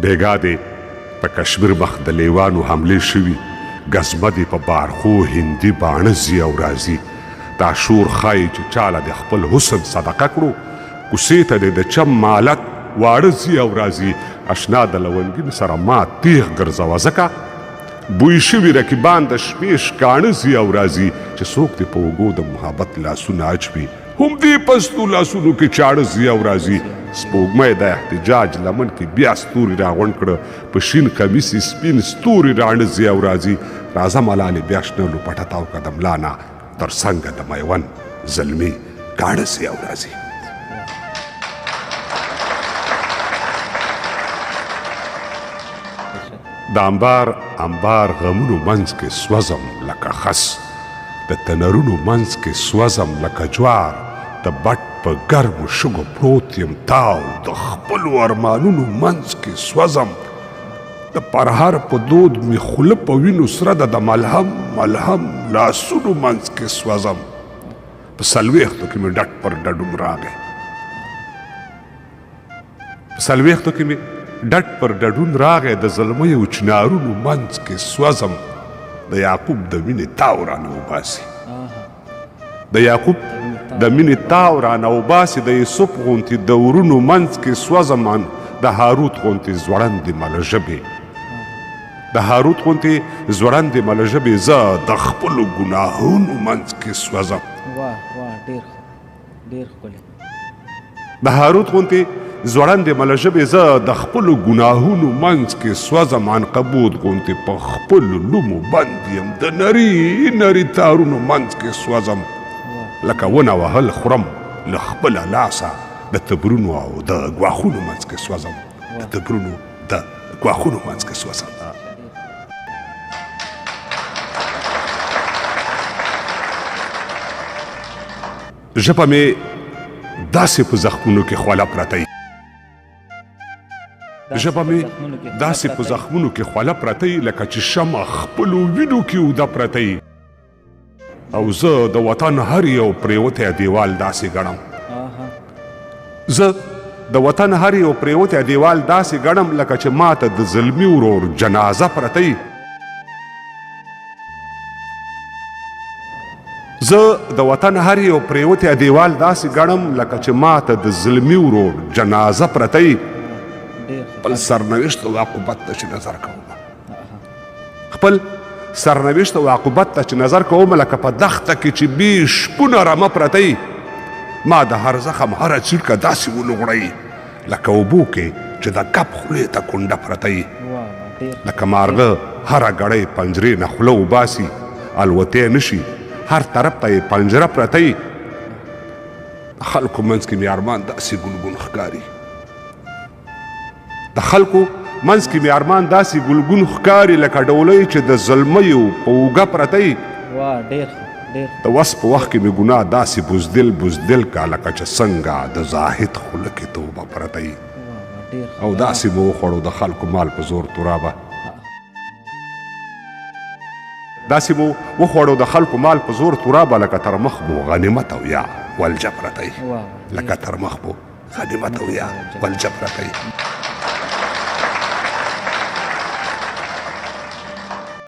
بیګا دی په کشمیر مخ د لیوانو حملې شوي ګزمه دی په بارخو هندي باڼه ځي او راځي دا شور ښایي چې چاله د خپل حسن صدقه کړو کوڅې ته دی د چم مالت واړه ځي او راځي اشنا د لونګین سره ما تیغ ګرځوه ځکه بوی شوي رقیبان د شپې شکاڼه ځي او راځي چې څوک دې په اوږو د محبت لاسونه اچوي هم دې پستو لاسونو کې چاړه ځي او راځي سپوږمۍ د احتجاج لمن کې بیا ستوري راغونډ کړه په شین کمیس سپین ستوري راڼه ځي او راځي راځه ملالې بیا شنه لوپټه تاو کړه د ملا نه تر څنګه د میوند زلمي کاڼه ځي او راځي د انبار غمونو منځ کې سوځم لکه خس د تنرونو منځ کې سوځم لکه جوار د بټ په ګرمو شګو پروت یم تاو د خپلو ارمانونو منځ کې سوځم د پرهر په دود مې خوله په وینو سره د ملهم لاسونو منځ کې سوځم په څلوېښتو کې مې ډډ پر ډډوم راغی په څلوېښتو کې مې ډډ پر ډډون راغی د زلمیو چنارونو منځ کې سوځم د یعقوب د مینې تاو رانه وباسي د یعقوب د مینې تاو رانه وباسي د یوسف غوندې د ورونو منځ کې سوځم د هاروت غوندې ځوړندې ملژبې د هاروت غوندې ځوړندې ملژبې زه د خپلو ګناهونو منځ کې سوځم د هاروت غوندې زوړندې ملژبې زه د خپلو ګناهونو منځ کې سوځم عنقبوت غوندې په خپلو لومو بند یم د نري تارونو منځ کې سوځم لکه ونه وهل خورم له خپله لاسه د تبرونو او د ګواښونو منځ کې سوځم د تبرونو د ګواښونو منځ کې سوځم ژبه مې داسې په زخمونو کې خوله پرته ژبه مې داسې په زخمونو کې خوله پرته لکه چې شمع خپلو وینو کې اوده پرته او زه د وطن هر یو پریوتی دیوال داسې ګڼم زه د وطن هر یو پریوتی دیوال داسې ګڼم لکه چې ماته د ظلمي ورور جنازه پرته زه د وطن هر یو پریوتی دیوال داسې ګڼم لکه چې ماته د ظلمي ورور جنازه پرته خپل سرنوشت او عاقبت ته چې نظر کوم خپل سرنوشت او عاقبت ته چې نظر کوم لکه په دښته کې چې بې شپونه رمه پرته ما د هر زخم هره څړکه داسې ونغړی لکه اوبو کې چې د کپ خولې ته کونډه پرته لکه مارغه هره ګړۍ پنجرې نه خوله وباسي الوتی نشي هر طرف ته یې پنجره پرته د خلکو منځ کې مې ارمان داسې ګلګون ښکاري د خلکو منځ کې مې ارمان داسې ګلګون ښکاري لکه ډولۍ چې د زلمیو په اوږه پرته د وس په وخت کې مې ګناه داسې بزدل کا لکه چې څنګه د زاهد خوله کې توبه پرته او داسې مې وخوړو د خلکو مال په زور ترابه داسې مو وخوړو د خلکو مال په زور ترابه لکه تر مخ مو غنیمت او یا ولجه پرته لکه تر مخ مو غنیمت او یا ولجه پرته